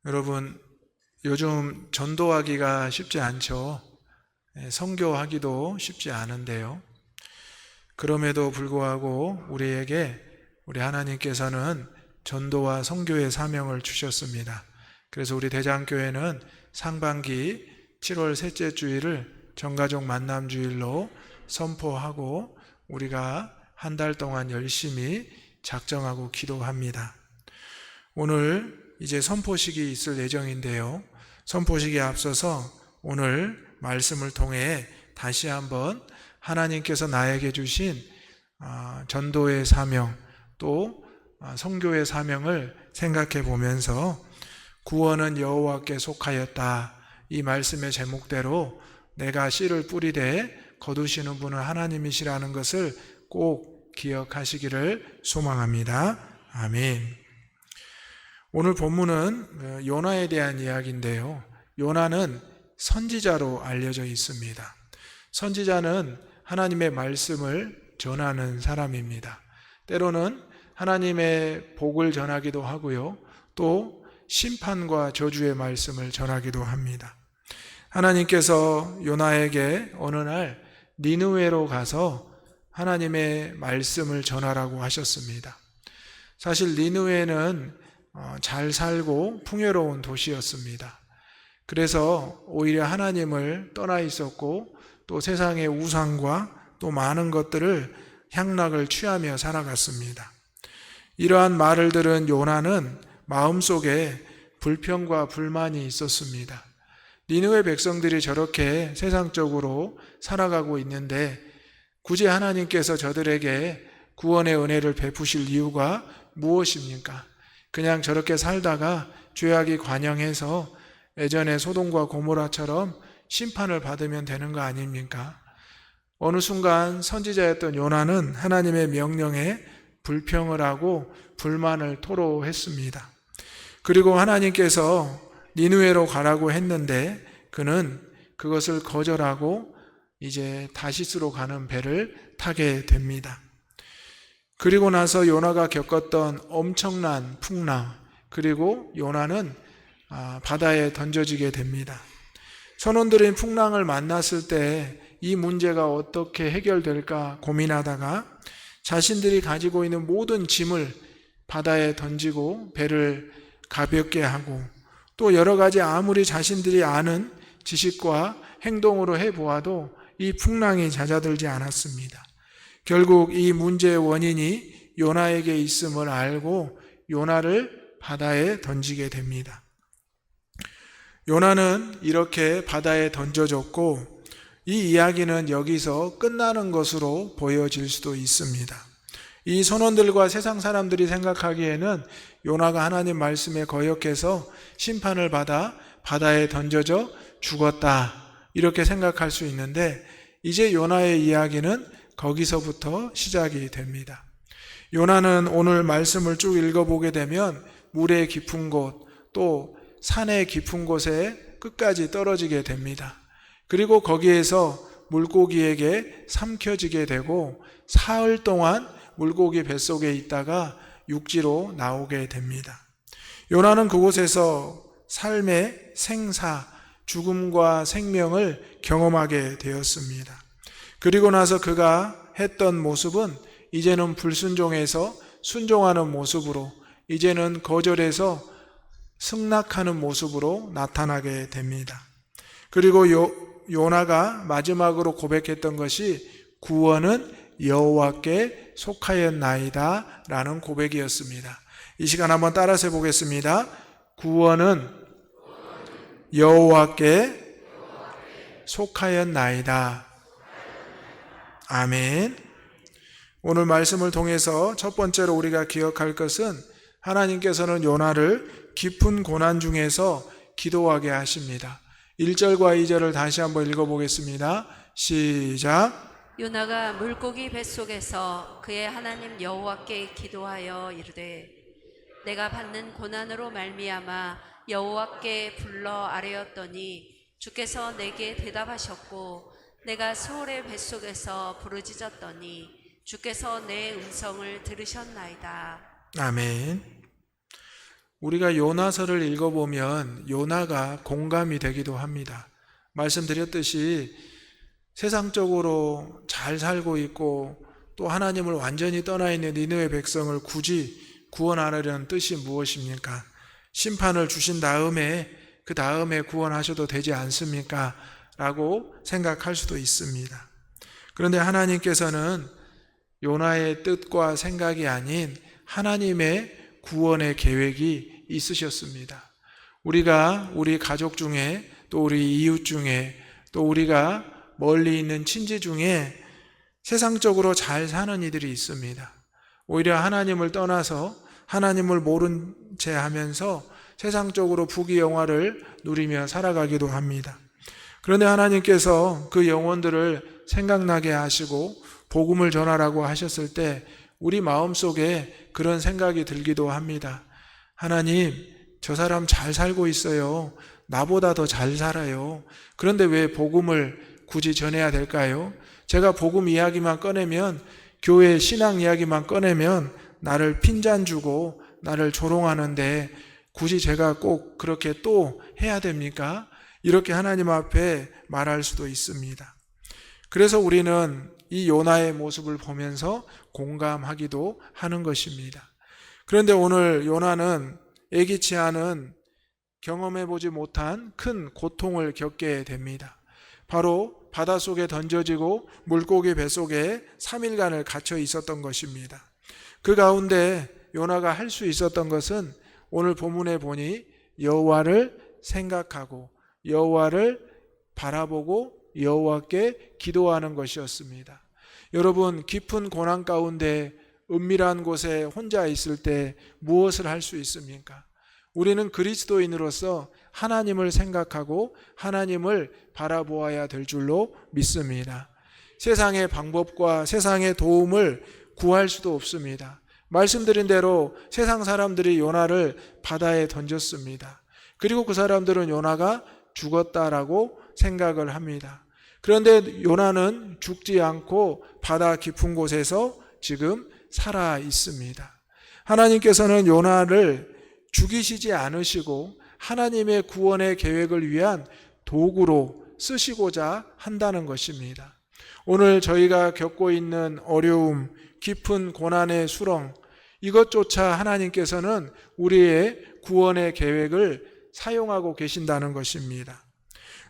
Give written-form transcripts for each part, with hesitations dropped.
여러분, 요즘 전도하기가 쉽지 않죠. 선교하기도 쉽지 않은데요. 그럼에도 불구하고 우리 하나님께서는 전도와 선교의 사명을 주셨습니다. 그래서 우리 대장교회는 상반기 7월 셋째 주일을 전가족 만남 주일로 선포하고 우리가 한 달 동안 열심히 작정하고 기도합니다. 오늘 이제 선포식이 있을 예정인데요. 선포식에 앞서서 오늘 말씀을 통해 다시 한번 하나님께서 나에게 주신 전도의 사명 또 선교의 사명을 생각해 보면서 구원은 여호와께 속하였다. 이 말씀의 제목대로 내가 씨를 뿌리되 거두시는 분은 하나님이시라는 것을 꼭 기억하시기를 소망합니다. 아멘. 오늘 본문은 요나에 대한 이야기인데요. 요나는 선지자로 알려져 있습니다. 선지자는 하나님의 말씀을 전하는 사람입니다. 때로는 하나님의 복을 전하기도 하고요. 또 심판과 저주의 말씀을 전하기도 합니다. 하나님께서 요나에게 어느 날 니느웨로 가서 하나님의 말씀을 전하라고 하셨습니다. 사실 니느웨는 잘 살고 풍요로운 도시였습니다. 그래서 오히려 하나님을 떠나 있었고 또 세상의 우상과 또 많은 것들을 향락을 취하며 살아갔습니다. 이러한 말을 들은 요나는 마음속에 불평과 불만이 있었습니다. 니느웨 백성들이 저렇게 세상적으로 살아가고 있는데 굳이 하나님께서 저들에게 구원의 은혜를 베푸실 이유가 무엇입니까? 그냥 저렇게 살다가 죄악이 관영해서 예전에 소돔과 고모라처럼 심판을 받으면 되는 거 아닙니까? 어느 순간 선지자였던 요나는 하나님의 명령에 불평을 하고 불만을 토로했습니다. 그리고 하나님께서 니느웨로 가라고 했는데 그는 그것을 거절하고 이제 다시스로 가는 배를 타게 됩니다. 그리고 나서 요나가 겪었던 엄청난 풍랑, 그리고 요나는 바다에 던져지게 됩니다. 선원들인 풍랑을 만났을 때 이 문제가 어떻게 해결될까 고민하다가 자신들이 가지고 있는 모든 짐을 바다에 던지고 배를 가볍게 하고 또 여러 가지 아무리 자신들이 아는 지식과 행동으로 해보아도 이 풍랑이 잦아들지 않았습니다. 결국 이 문제의 원인이 요나에게 있음을 알고 요나를 바다에 던지게 됩니다. 요나는 이렇게 바다에 던져졌고 이 이야기는 여기서 끝나는 것으로 보여질 수도 있습니다. 이 선원들과 세상 사람들이 생각하기에는 요나가 하나님 말씀에 거역해서 심판을 받아 바다에 던져져 죽었다 이렇게 생각할 수 있는데 이제 요나의 이야기는 거기서부터 시작이 됩니다. 요나는 오늘 말씀을 쭉 읽어보게 되면 물의 깊은 곳 또 산의 깊은 곳에 끝까지 떨어지게 됩니다. 그리고 거기에서 물고기에게 삼켜지게 되고 사흘 동안 물고기 뱃속에 있다가 육지로 나오게 됩니다. 요나는 그곳에서 삶의 생사, 죽음과 생명을 경험하게 되었습니다. 그리고 나서 그가 했던 모습은 이제는 불순종에서 순종하는 모습으로 이제는 거절해서 승낙하는 모습으로 나타나게 됩니다. 그리고 요나가 마지막으로 고백했던 것이 구원은 여호와께 속하였나이다 라는 고백이었습니다. 이 시간 한번 따라서 해보겠습니다. 구원은 여호와께 속하였나이다. 아멘. 오늘 말씀을 통해서 첫 번째로 우리가 기억할 것은 하나님께서는 요나를 깊은 고난 중에서 기도하게 하십니다. 1절과 2절을 다시 한번 읽어보겠습니다. 시작. 요나가 물고기 뱃속에서 그의 하나님 여호와께 기도하여 이르되 내가 받는 고난으로 말미암아 여호와께 불러 아뢰었더니 주께서 내게 대답하셨고 내가 수월의 뱃속에서 부르짖었더니 주께서 내 음성을 들으셨나이다. 아멘. 우리가 요나서를 읽어보면 요나가 공감이 되기도 합니다. 말씀드렸듯이 세상적으로 잘 살고 있고 또 하나님을 완전히 떠나 있는 니느웨 백성을 굳이 구원하려는 뜻이 무엇입니까? 심판을 주신 다음에 그 다음에 구원하셔도 되지 않습니까? 라고 생각할 수도 있습니다. 그런데 하나님께서는 요나의 뜻과 생각이 아닌 하나님의 구원의 계획이 있으셨습니다. 우리가 우리 가족 중에 또 우리 이웃 중에 또 우리가 멀리 있는 친지 중에 세상적으로 잘 사는 이들이 있습니다. 오히려 하나님을 떠나서 하나님을 모른 채 하면서 세상적으로 부귀영화를 누리며 살아가기도 합니다. 그런데 하나님께서 그 영혼들을 생각나게 하시고 복음을 전하라고 하셨을 때 우리 마음속에 그런 생각이 들기도 합니다. 하나님, 저 사람 잘 살고 있어요. 나보다 더 잘 살아요. 그런데 왜 복음을 굳이 전해야 될까요? 제가 복음 이야기만 꺼내면, 교회 신앙 이야기만 꺼내면 나를 핀잔 주고 나를 조롱하는데 굳이 제가 꼭 그렇게 또 해야 됩니까? 이렇게 하나님 앞에 말할 수도 있습니다. 그래서 우리는 이 요나의 모습을 보면서 공감하기도 하는 것입니다. 그런데 오늘 요나는 예기치 않은 경험해보지 못한 큰 고통을 겪게 됩니다. 바로 바닷속에 던져지고 물고기 뱃속에 3일간을 갇혀 있었던 것입니다. 그 가운데 요나가 할 수 있었던 것은 오늘 본문에 보니 여호와를 생각하고 여호와를 바라보고 여호와께 기도하는 것이었습니다. 여러분, 깊은 고난 가운데 은밀한 곳에 혼자 있을 때 무엇을 할 수 있습니까? 우리는 그리스도인으로서 하나님을 생각하고 하나님을 바라보아야 될 줄로 믿습니다. 세상의 방법과 세상의 도움을 구할 수도 없습니다. 말씀드린 대로 세상 사람들이 요나를 바다에 던졌습니다. 그리고 그 사람들은 요나가 죽었다라고 생각을 합니다. 그런데 요나는 죽지 않고 바다 깊은 곳에서 지금 살아 있습니다. 하나님께서는 요나를 죽이시지 않으시고 하나님의 구원의 계획을 위한 도구로 쓰시고자 한다는 것입니다. 오늘 저희가 겪고 있는 어려움, 깊은 고난의 수렁, 이것조차 하나님께서는 우리의 구원의 계획을 사용하고 계신다는 것입니다.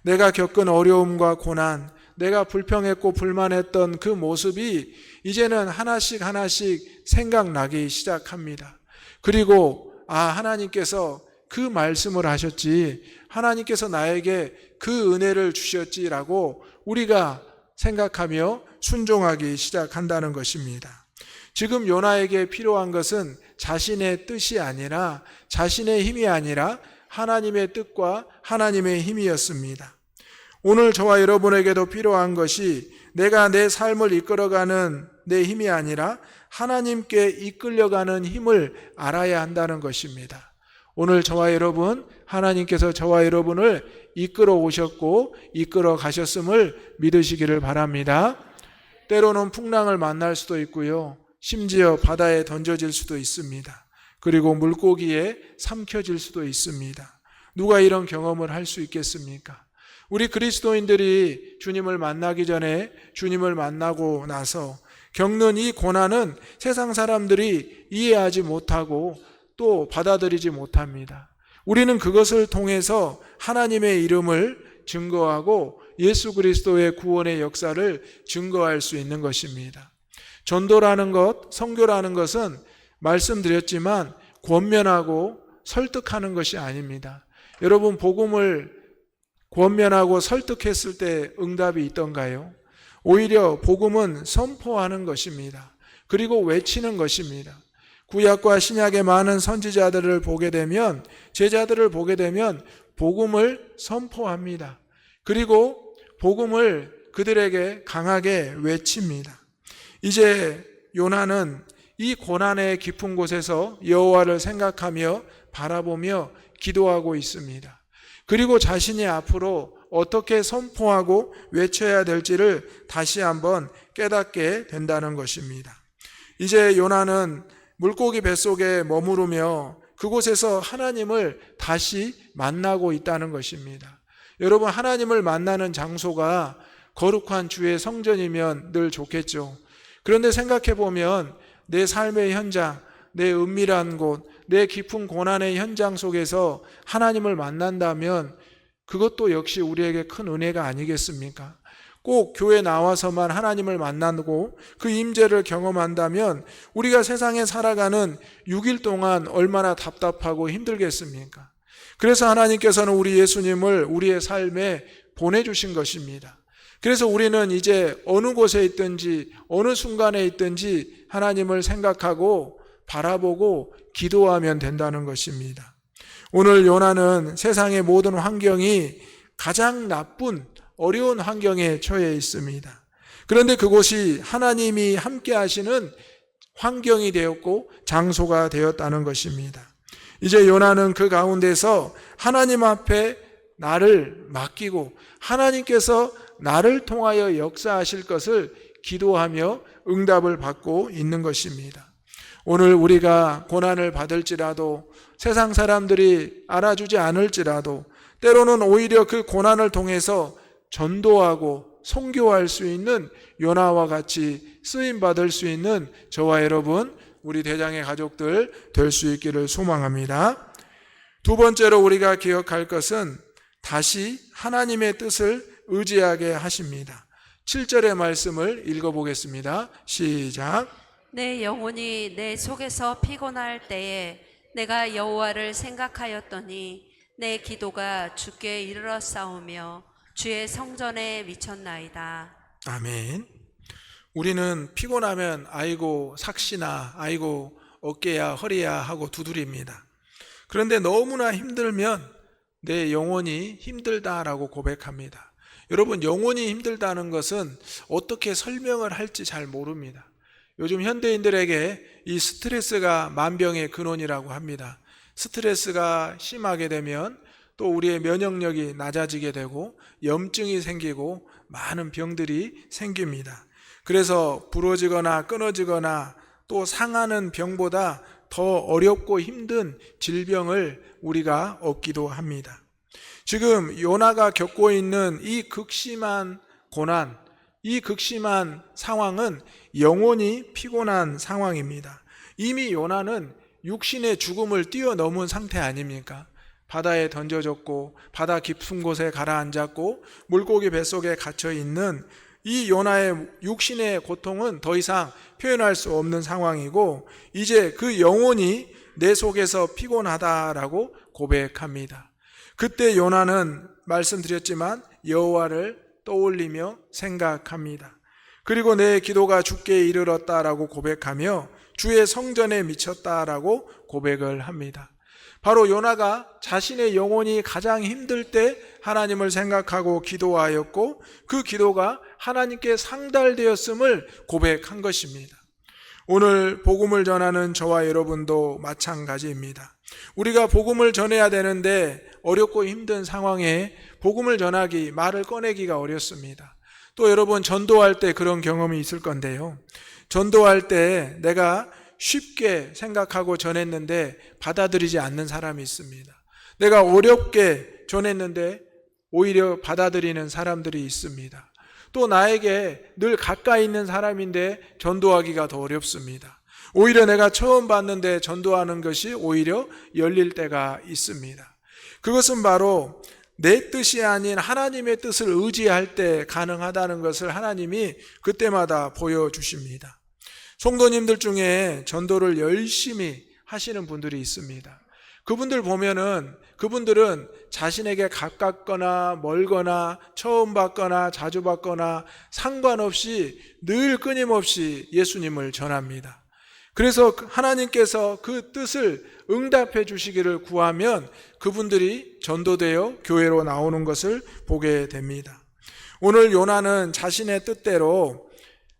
내가 겪은 어려움과 고난, 내가 불평했고 불만했던 그 모습이 이제는 하나씩 하나씩 생각나기 시작합니다. 그리고 하나님께서 그 말씀을 하셨지, 하나님께서 나에게 그 은혜를 주셨지라고 우리가 생각하며 순종하기 시작한다는 것입니다. 지금 요나에게 필요한 것은 자신의 뜻이 아니라, 자신의 힘이 아니라 하나님의 뜻과 하나님의 힘이었습니다. 오늘 저와 여러분에게도 필요한 것이 내가 내 삶을 이끌어가는 내 힘이 아니라 하나님께 이끌려가는 힘을 알아야 한다는 것입니다. 오늘 저와 여러분, 하나님께서 저와 여러분을 이끌어 오셨고 이끌어 가셨음을 믿으시기를 바랍니다. 때로는 풍랑을 만날 수도 있고요. 심지어 바다에 던져질 수도 있습니다. 그리고 물고기에 삼켜질 수도 있습니다. 누가 이런 경험을 할 수 있겠습니까? 우리 그리스도인들이 주님을 만나기 전에 주님을 만나고 나서 겪는 이 고난은 세상 사람들이 이해하지 못하고 또 받아들이지 못합니다. 우리는 그것을 통해서 하나님의 이름을 증거하고 예수 그리스도의 구원의 역사를 증거할 수 있는 것입니다. 전도라는 것, 선교라는 것은 말씀드렸지만 권면하고 설득하는 것이 아닙니다. 여러분, 복음을 권면하고 설득했을 때 응답이 있던가요? 오히려 복음은 선포하는 것입니다. 그리고 외치는 것입니다. 구약과 신약의 많은 선지자들을 보게 되면, 제자들을 보게 되면 복음을 선포합니다. 그리고 복음을 그들에게 강하게 외칩니다. 이제 요나는 이 고난의 깊은 곳에서 여호와를 생각하며 바라보며 기도하고 있습니다. 그리고 자신이 앞으로 어떻게 선포하고 외쳐야 될지를 다시 한번 깨닫게 된다는 것입니다. 이제 요나는 물고기 뱃속에 머무르며 그곳에서 하나님을 다시 만나고 있다는 것입니다. 여러분, 하나님을 만나는 장소가 거룩한 주의 성전이면 늘 좋겠죠. 그런데 생각해 보면 내 삶의 현장, 내 은밀한 곳, 내 깊은 고난의 현장 속에서 하나님을 만난다면 그것도 역시 우리에게 큰 은혜가 아니겠습니까? 꼭 교회 나와서만 하나님을 만나고 그 임재를 경험한다면 우리가 세상에 살아가는 6일 동안 얼마나 답답하고 힘들겠습니까? 그래서 하나님께서는 우리 예수님을 우리의 삶에 보내주신 것입니다. 그래서 우리는 이제 어느 곳에 있든지 어느 순간에 있든지 하나님을 생각하고 바라보고 기도하면 된다는 것입니다. 오늘 요나는 세상의 모든 환경이 가장 나쁜 어려운 환경에 처해 있습니다. 그런데 그곳이 하나님이 함께 하시는 환경이 되었고 장소가 되었다는 것입니다. 이제 요나는 그 가운데서 하나님 앞에 나를 맡기고 하나님께서 나를 통하여 역사하실 것을 기도하며 응답을 받고 있는 것입니다. 오늘 우리가 고난을 받을지라도 세상 사람들이 알아주지 않을지라도 때로는 오히려 그 고난을 통해서 전도하고 선교할 수 있는 요나와 같이 쓰임받을 수 있는 저와 여러분, 우리 대장의 가족들 될 수 있기를 소망합니다. 두 번째로 우리가 기억할 것은 다시 하나님의 뜻을 의지하게 하십니다. 7절의 말씀을 읽어보겠습니다. 시작. 내 영혼이 내 속에서 피곤할 때에 내가 여호와를 생각하였더니 내 기도가 주께 이르렀사오며 주의 성전에 미쳤나이다. 아멘. 우리는 피곤하면 아이고 삭시나 아이고 어깨야 허리야 하고 두드립니다. 그런데 너무나 힘들면 내 영혼이 힘들다라고 고백합니다. 여러분, 영혼이 힘들다는 것은 어떻게 설명을 할지 잘 모릅니다. 요즘 현대인들에게 이 스트레스가 만병의 근원이라고 합니다. 스트레스가 심하게 되면 또 우리의 면역력이 낮아지게 되고 염증이 생기고 많은 병들이 생깁니다. 그래서 부러지거나 끊어지거나 또 상하는 병보다 더 어렵고 힘든 질병을 우리가 얻기도 합니다. 지금 요나가 겪고 있는 이 극심한 고난, 이 극심한 상황은 영혼이 피곤한 상황입니다. 이미 요나는 육신의 죽음을 뛰어넘은 상태 아닙니까? 바다에 던져졌고 바다 깊은 곳에 가라앉았고 물고기 뱃속에 갇혀 있는 이 요나의 육신의 고통은 더 이상 표현할 수 없는 상황이고 이제 그 영혼이 내 속에서 피곤하다라고 고백합니다. 그때 요나는 말씀드렸지만 여호와를 떠올리며 생각합니다. 그리고 내 기도가 주께 이르렀다라고 고백하며 주의 성전에 미쳤다라고 고백을 합니다. 바로 요나가 자신의 영혼이 가장 힘들 때 하나님을 생각하고 기도하였고 그 기도가 하나님께 상달되었음을 고백한 것입니다. 오늘 복음을 전하는 저와 여러분도 마찬가지입니다. 우리가 복음을 전해야 되는데 어렵고 힘든 상황에 복음을 전하기, 말을 꺼내기가 어렵습니다. 또 여러분, 전도할 때 그런 경험이 있을 건데요. 전도할 때 내가 쉽게 생각하고 전했는데 받아들이지 않는 사람이 있습니다. 내가 어렵게 전했는데 오히려 받아들이는 사람들이 있습니다. 또 나에게 늘 가까이 있는 사람인데 전도하기가 더 어렵습니다. 오히려 내가 처음 봤는데 전도하는 것이 오히려 열릴 때가 있습니다. 그것은 바로 내 뜻이 아닌 하나님의 뜻을 의지할 때 가능하다는 것을 하나님이 그때마다 보여주십니다. 성도님들 중에 전도를 열심히 하시는 분들이 있습니다. 그분들 보면은 그분들은 자신에게 가깝거나 멀거나 처음 봤거나 자주 봤거나 상관없이 늘 끊임없이 예수님을 전합니다. 그래서 하나님께서 그 뜻을 응답해 주시기를 구하면 그분들이 전도되어 교회로 나오는 것을 보게 됩니다. 오늘 요나는 자신의 뜻대로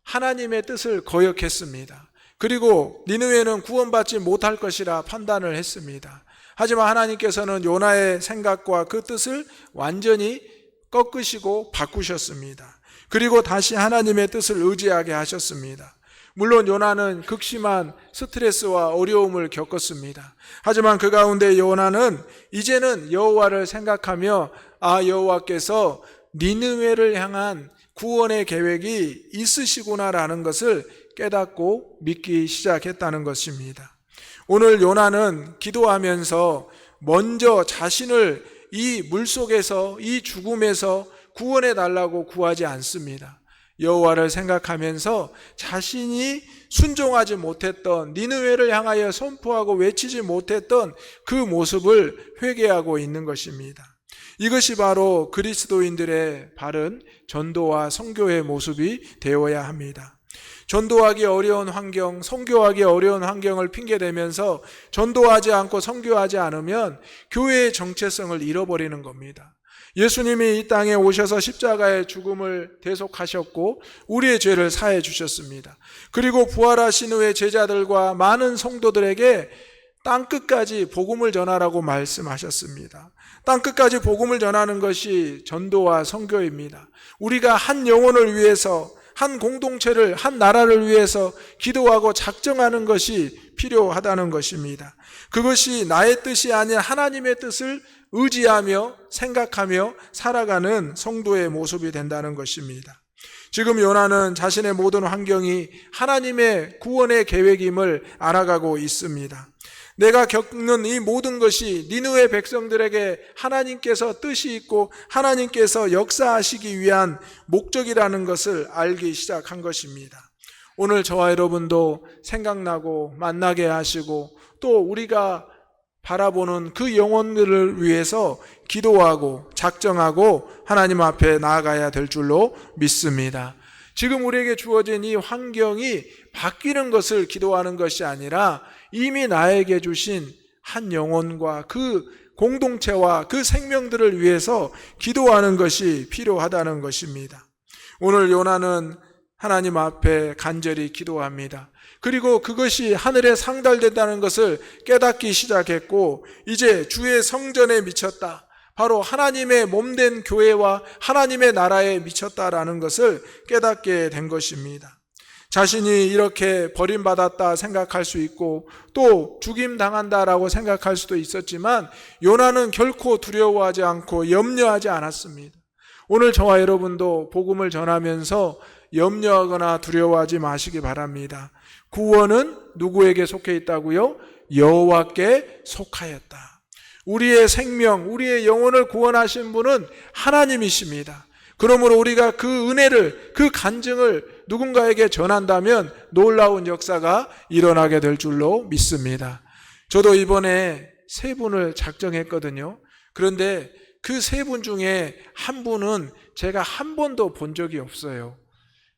하나님의 뜻을 거역했습니다. 그리고 니느웨는 구원받지 못할 것이라 판단을 했습니다. 하지만 하나님께서는 요나의 생각과 그 뜻을 완전히 꺾으시고 바꾸셨습니다. 그리고 다시 하나님의 뜻을 의지하게 하셨습니다. 물론 요나는 극심한 스트레스와 어려움을 겪었습니다. 하지만 그 가운데 요나는 이제는 여호와를 생각하며 여호와께서 니느웨를 향한 구원의 계획이 있으시구나라는 것을 깨닫고 믿기 시작했다는 것입니다. 오늘 요나는 기도하면서 먼저 자신을 이 물속에서, 이 죽음에서 구원해 달라고 구하지 않습니다. 여호와를 생각하면서 자신이 순종하지 못했던, 니느웨를 향하여 선포하고 외치지 못했던 그 모습을 회개하고 있는 것입니다. 이것이 바로 그리스도인들의 바른 전도와 선교의 모습이 되어야 합니다. 전도하기 어려운 환경, 선교하기 어려운 환경을 핑계대면서 전도하지 않고 선교하지 않으면 교회의 정체성을 잃어버리는 겁니다. 예수님이 이 땅에 오셔서 십자가의 죽음을 대속하셨고 우리의 죄를 사해 주셨습니다. 그리고 부활하신 후에 제자들과 많은 성도들에게 땅끝까지 복음을 전하라고 말씀하셨습니다. 땅끝까지 복음을 전하는 것이 전도와 선교입니다. 우리가 한 영혼을 위해서, 한 공동체를, 한 나라를 위해서 기도하고 작정하는 것이 필요하다는 것입니다. 그것이 나의 뜻이 아닌 하나님의 뜻을 의지하며 생각하며 살아가는 성도의 모습이 된다는 것입니다. 지금 요나는 자신의 모든 환경이 하나님의 구원의 계획임을 알아가고 있습니다. 내가 겪는 이 모든 것이 니느웨 백성들에게 하나님께서 뜻이 있고 하나님께서 역사하시기 위한 목적이라는 것을 알기 시작한 것입니다. 오늘 저와 여러분도 생각나고 만나게 하시고 또 우리가 바라보는 그 영혼들을 위해서 기도하고 작정하고 하나님 앞에 나아가야 될 줄로 믿습니다. 지금 우리에게 주어진 이 환경이 바뀌는 것을 기도하는 것이 아니라 이미 나에게 주신 한 영혼과 그 공동체와 그 생명들을 위해서 기도하는 것이 필요하다는 것입니다. 오늘 요나는 하나님 앞에 간절히 기도합니다. 그리고 그것이 하늘에 상달된다는 것을 깨닫기 시작했고 이제 주의 성전에 미쳤다. 바로 하나님의 몸된 교회와 하나님의 나라에 미쳤다라는 것을 깨닫게 된 것입니다. 자신이 이렇게 버림받았다 생각할 수 있고 또 죽임당한다라고 생각할 수도 있었지만 요나는 결코 두려워하지 않고 염려하지 않았습니다. 오늘 저와 여러분도 복음을 전하면서 염려하거나 두려워하지 마시기 바랍니다. 구원은 누구에게 속해 있다고요? 여호와께 속하였다. 우리의 생명, 우리의 영혼을 구원하신 분은 하나님이십니다. 그러므로 우리가 그 은혜를, 그 간증을 누군가에게 전한다면 놀라운 역사가 일어나게 될 줄로 믿습니다. 저도 이번에 3분을 작정했거든요. 그런데 그 3분 중에 한 분은 제가 한 번도 본 적이 없어요.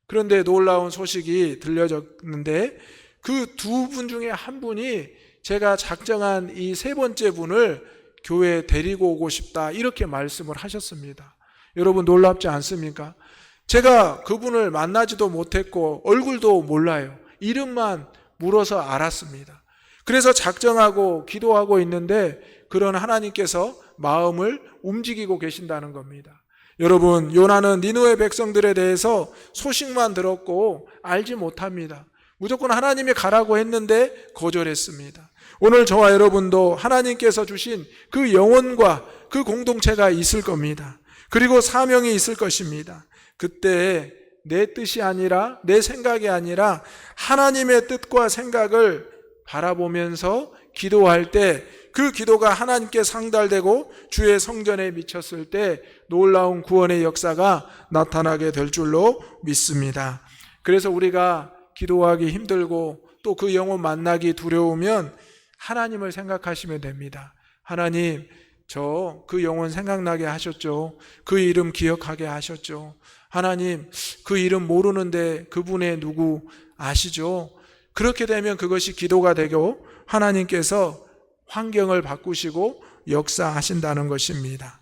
그런데 놀라운 소식이 들려졌는데 그 2분 중에 한 분이 제가 작정한 이 3번째 분을 교회에 데리고 오고 싶다 이렇게 말씀을 하셨습니다. 여러분 놀랍지 않습니까? 제가 그분을 만나지도 못했고 얼굴도 몰라요. 이름만 물어서 알았습니다. 그래서 작정하고 기도하고 있는데 그런 하나님께서 마음을 움직이고 계신다는 겁니다. 여러분 요나는 니느웨 백성들에 대해서 소식만 들었고 알지 못합니다. 무조건 하나님이 가라고 했는데 거절했습니다. 오늘 저와 여러분도 하나님께서 주신 그 영혼과 그 공동체가 있을 겁니다. 그리고 사명이 있을 것입니다. 그때 내 뜻이 아니라 내 생각이 아니라 하나님의 뜻과 생각을 바라보면서 기도할 때 그 기도가 하나님께 상달되고 주의 성전에 미쳤을 때 놀라운 구원의 역사가 나타나게 될 줄로 믿습니다. 그래서 우리가 기도하기 힘들고 또 그 영혼 만나기 두려우면 하나님을 생각하시면 됩니다. 하나님, 저 그 영혼 생각나게 하셨죠. 그 이름 기억하게 하셨죠. 하나님, 그 이름 모르는데 그분의 누구 아시죠? 그렇게 되면 그것이 기도가 되고 하나님께서 환경을 바꾸시고 역사하신다는 것입니다.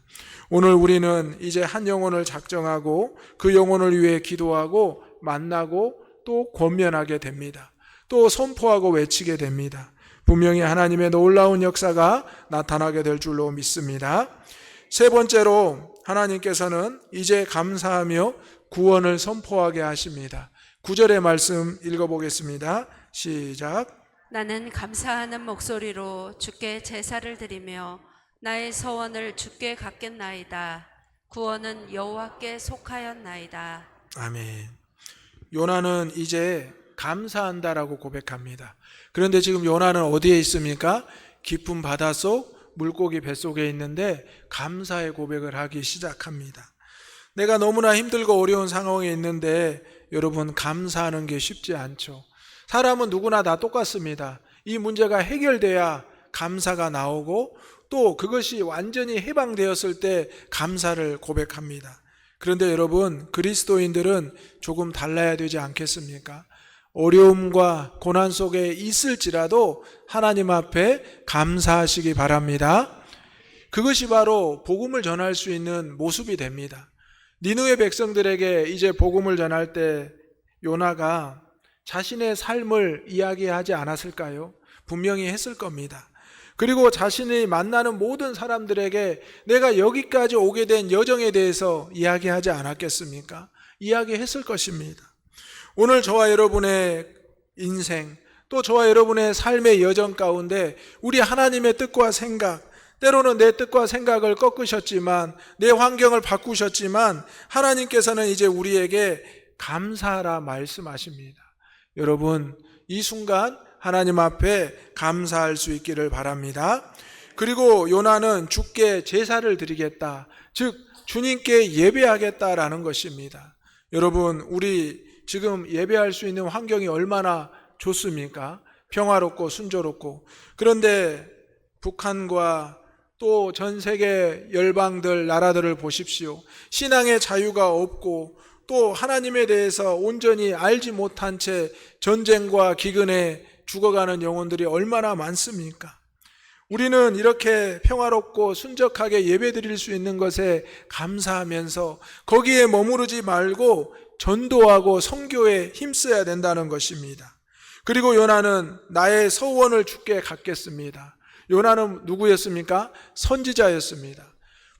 오늘 우리는 이제 한 영혼을 작정하고 그 영혼을 위해 기도하고 만나고 또 권면하게 됩니다. 또 선포하고 외치게 됩니다. 분명히 하나님의 놀라운 역사가 나타나게 될 줄로 믿습니다. 3번째로 하나님께서는 이제 감사하며 구원을 선포하게 하십니다. 9절의 말씀 읽어보겠습니다. 시작. 나는 감사하는 목소리로 주께 제사를 드리며 나의 서원을 주께 갖겠나이다. 구원은 여호와께 속하였나이다. 아멘. 요나는 이제 감사한다라고 고백합니다. 그런데 지금 요나는 어디에 있습니까? 깊은 바닷속 물고기 뱃속에 있는데 감사의 고백을 하기 시작합니다. 내가 너무나 힘들고 어려운 상황에 있는데 여러분, 감사하는 게 쉽지 않죠. 사람은 누구나 다 똑같습니다. 이 문제가 해결돼야 감사가 나오고 또 그것이 완전히 해방되었을 때 감사를 고백합니다. 그런데 여러분, 그리스도인들은 조금 달라야 되지 않겠습니까? 어려움과 고난 속에 있을지라도 하나님 앞에 감사하시기 바랍니다. 그것이 바로 복음을 전할 수 있는 모습이 됩니다. 니느웨 백성들에게 이제 복음을 전할 때 요나가 자신의 삶을 이야기하지 않았을까요? 분명히 했을 겁니다. 그리고 자신이 만나는 모든 사람들에게 내가 여기까지 오게 된 여정에 대해서 이야기하지 않았겠습니까? 이야기했을 것입니다. 오늘 저와 여러분의 인생, 또 저와 여러분의 삶의 여정 가운데 우리 하나님의 뜻과 생각, 때로는 내 뜻과 생각을 꺾으셨지만, 내 환경을 바꾸셨지만 하나님께서는 이제 우리에게 감사하라 말씀하십니다. 여러분, 이 순간 하나님 앞에 감사할 수 있기를 바랍니다. 그리고 요나는 주께 제사를 드리겠다, 즉 주님께 예배하겠다라는 것입니다. 여러분, 우리 지금 예배할 수 있는 환경이 얼마나 좋습니까? 평화롭고 순조롭고. 그런데 북한과 또 전 세계 열방들, 나라들을 보십시오. 신앙의 자유가 없고 또 하나님에 대해서 온전히 알지 못한 채 전쟁과 기근에 죽어가는 영혼들이 얼마나 많습니까? 우리는 이렇게 평화롭고 순적하게 예배드릴 수 있는 것에 감사하면서 거기에 머무르지 말고 전도하고 선교에 힘써야 된다는 것입니다. 그리고 요나는 나의 서원을 주께 갖겠습니다. 요나는 누구였습니까? 선지자였습니다.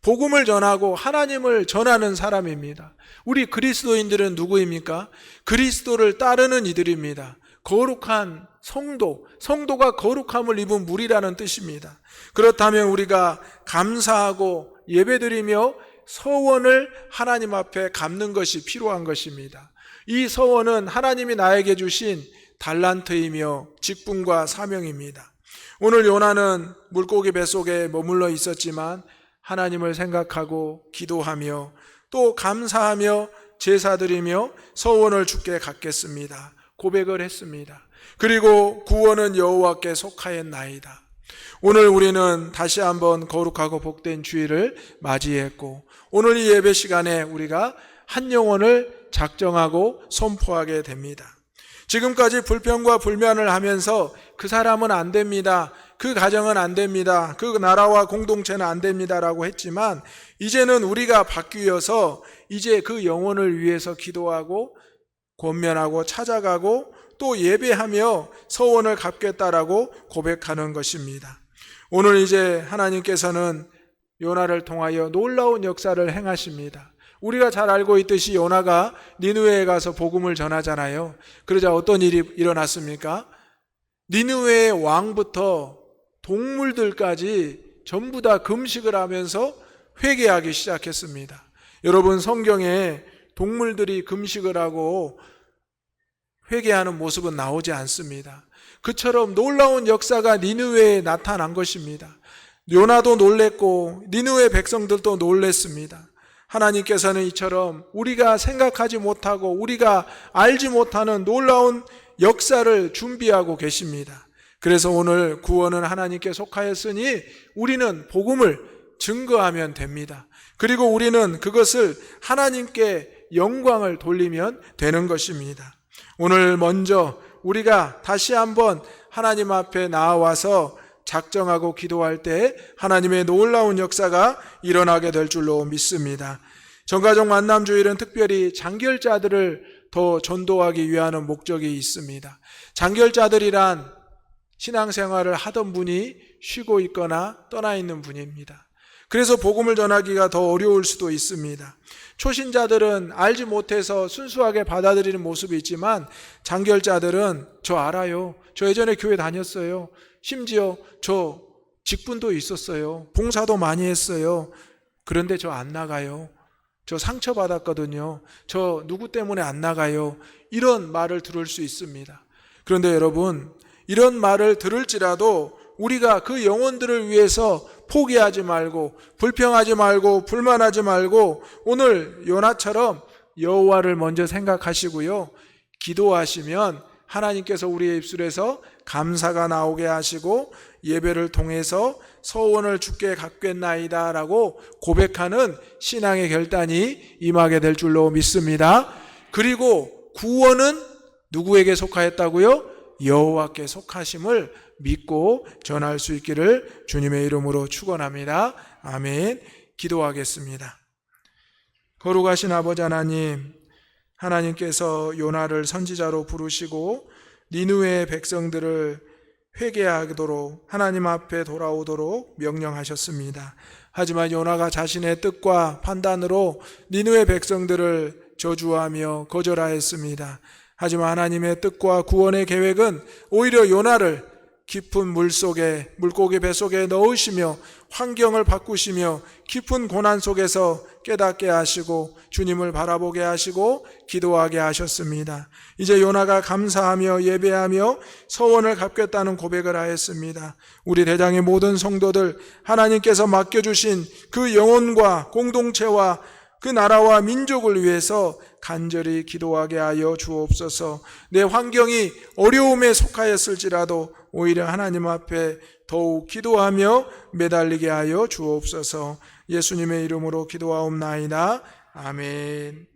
복음을 전하고 하나님을 전하는 사람입니다. 우리 그리스도인들은 누구입니까? 그리스도를 따르는 이들입니다. 거룩한 성도, 성도가 거룩함을 입은 무리라는 뜻입니다. 그렇다면 우리가 감사하고 예배드리며 서원을 하나님 앞에 갚는 것이 필요한 것입니다. 이 서원은 하나님이 나에게 주신 달란트이며 직분과 사명입니다. 오늘 요나는 물고기 뱃속에 머물러 있었지만 하나님을 생각하고 기도하며 또 감사하며 제사드리며 서원을 주께 갖겠습니다. 고백을 했습니다. 그리고 구원은 여호와께 속하였나이다. 오늘 우리는 다시 한번 거룩하고 복된 주일을 맞이했고, 오늘 이 예배 시간에 우리가 한 영혼을 작정하고 선포하게 됩니다. 지금까지 불평과 불만을 하면서 그 사람은 안 됩니다, 그 가정은 안 됩니다, 그 나라와 공동체는 안 됩니다라고 했지만 이제는 우리가 바뀌어서 이제 그 영혼을 위해서 기도하고 권면하고 찾아가고 또 예배하며 서원을 갚겠다라고 고백하는 것입니다. 오늘 이제 하나님께서는 요나를 통하여 놀라운 역사를 행하십니다. 우리가 잘 알고 있듯이 요나가 니느웨에 가서 복음을 전하잖아요. 그러자 어떤 일이 일어났습니까? 니느웨의 왕부터 동물들까지 전부 다 금식을 하면서 회개하기 시작했습니다. 여러분, 성경에 동물들이 금식을 하고 회개하는 모습은 나오지 않습니다. 그처럼 놀라운 역사가 니느웨에 나타난 것입니다. 요나도 놀랬고 니느웨 백성들도 놀랬습니다. 하나님께서는 이처럼 우리가 생각하지 못하고 우리가 알지 못하는 놀라운 역사를 준비하고 계십니다. 그래서 오늘 구원은 하나님께 속하였으니 우리는 복음을 증거하면 됩니다. 그리고 우리는 그것을 하나님께 영광을 돌리면 되는 것입니다. 오늘 먼저 우리가 다시 한번 하나님 앞에 나와서 작정하고 기도할 때 하나님의 놀라운 역사가 일어나게 될 줄로 믿습니다. 전가족 만남 주일은 특별히 장결자들을 더 전도하기 위한 목적이 있습니다. 장결자들이란 신앙생활을 하던 분이 쉬고 있거나 떠나 있는 분입니다. 그래서 복음을 전하기가 더 어려울 수도 있습니다. 초신자들은 알지 못해서 순수하게 받아들이는 모습이 있지만 장결자들은 저 알아요. 저 예전에 교회 다녔어요. 심지어 저 직분도 있었어요. 봉사도 많이 했어요. 그런데 저 안 나가요. 저 상처받았거든요. 저 누구 때문에 안 나가요. 이런 말을 들을 수 있습니다. 그런데 여러분, 이런 말을 들을지라도 우리가 그 영혼들을 위해서 포기하지 말고 불평하지 말고 불만하지 말고 오늘 요나처럼 여호와를 먼저 생각하시고요. 기도하시면 하나님께서 우리의 입술에서 감사가 나오게 하시고 예배를 통해서 서원을 주께 갚겠나이다 라고 고백하는 신앙의 결단이 임하게 될 줄로 믿습니다. 그리고 구원은 누구에게 속하였다고요? 여호와께 속하심을 믿고 전할 수 있기를 주님의 이름으로 축원합니다. 아멘. 기도하겠습니다. 거룩하신 아버지 하나님, 하나님께서 요나를 선지자로 부르시고 니느웨의 백성들을 회개하도록 하나님 앞에 돌아오도록 명령하셨습니다. 하지만 요나가 자신의 뜻과 판단으로 니느웨 백성들을 저주하며 거절하였습니다. 하지만 하나님의 뜻과 구원의 계획은 오히려 요나를 깊은 물고기 뱃속에 넣으시며 환경을 바꾸시며 깊은 고난 속에서 깨닫게 하시고 주님을 바라보게 하시고 기도하게 하셨습니다. 이제 요나가 감사하며 예배하며 서원을 갚겠다는 고백을 하였습니다. 우리 대장의 모든 성도들, 하나님께서 맡겨주신 그 영혼과 공동체와 그 나라와 민족을 위해서 간절히 기도하게 하여 주옵소서. 내 환경이 어려움에 속하였을지라도 오히려 하나님 앞에 더욱 기도하며 매달리게 하여 주옵소서. 예수님의 이름으로 기도하옵나이다. 아멘.